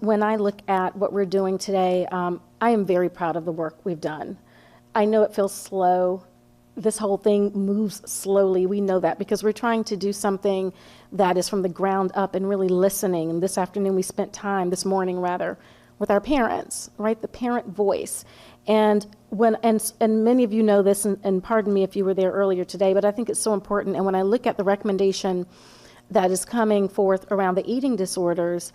When I look at what we're doing today, I am very proud of the work we've done. I know it feels slow. This whole thing moves slowly. We know that because we're trying to do something that is from the ground up and really listening. And this afternoon we spent time, this morning rather, with our parents, right? The parent voice. And many of you know this, and pardon me if you were there earlier today, but I think it's so important. And when I look at the recommendation that is coming forth around the eating disorders,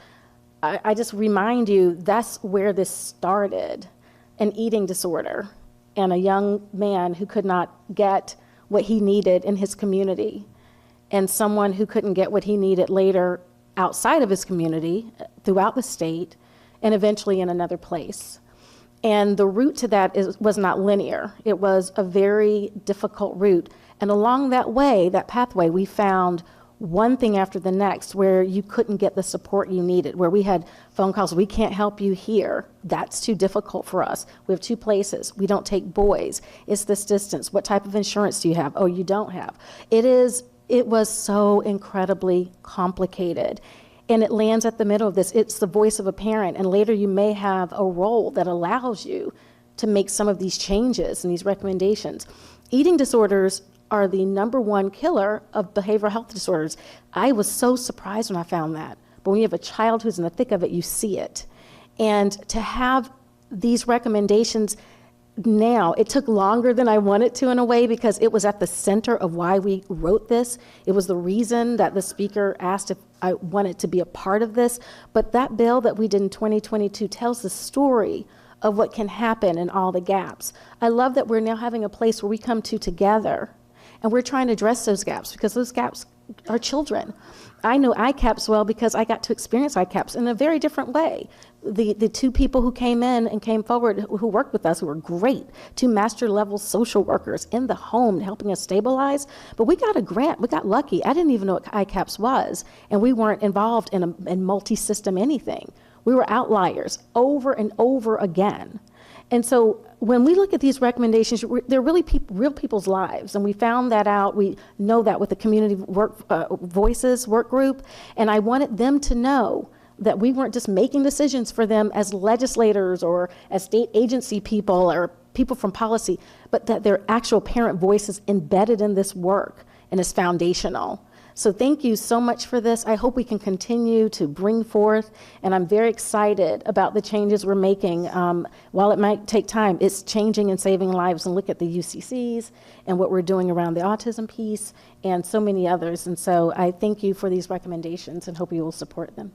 I just remind you that's where this started, an eating disorder and a young man who could not get what he needed in his community, and someone who couldn't get what he needed later outside of his community, throughout the state, and eventually in another place. And the route to that was not linear. It was a very difficult route. And along that way, that pathway, we found one thing after the next where you couldn't get the support you needed, where we had phone calls, we can't help you here. That's too difficult for us. We have 2 places. We don't take boys. It's this distance. What type of insurance do you have? Oh, you don't have. It was so incredibly complicated. And it lands at the middle of this. It's the voice of a parent. And later you may have a role that allows you to make some of these changes and these recommendations. Eating disorders are the #1 killer of behavioral health disorders. I was so surprised when I found that. But when you have a child who's in the thick of it, you see it. And to have these recommendations now, it took longer than I wanted to in a way because it was at the center of why we wrote this. It was the reason that the speaker asked if I wanted to be a part of this. But that bill that we did in 2022 tells the story of what can happen in all the gaps. I love that we're now having a place where we come together and we're trying to address those gaps because those gaps are children. I know ICAPS well because I got to experience ICAPS in a very different way. The 2 people who came in and came forward who worked with us, who were great, 2 master level social workers in the home helping us stabilize. But we got a grant, we got lucky. I didn't even know what ICAPS was, and we weren't involved in multi-system anything. We were outliers over and over again. And so when we look at these recommendations, they're really real people's lives. And we found that out. We know that with the community voices work group. And I wanted them to know that we weren't just making decisions for them as legislators or as state agency people or people from policy, but that they're actual parent voices embedded in this work and is foundational. So thank you so much for this. I hope we can continue to bring forth, and I'm very excited about the changes we're making. While it might take time, it's changing and saving lives. And look at the UCCs and what we're doing around the autism piece and so many others. And so I thank you for these recommendations and hope you will support them.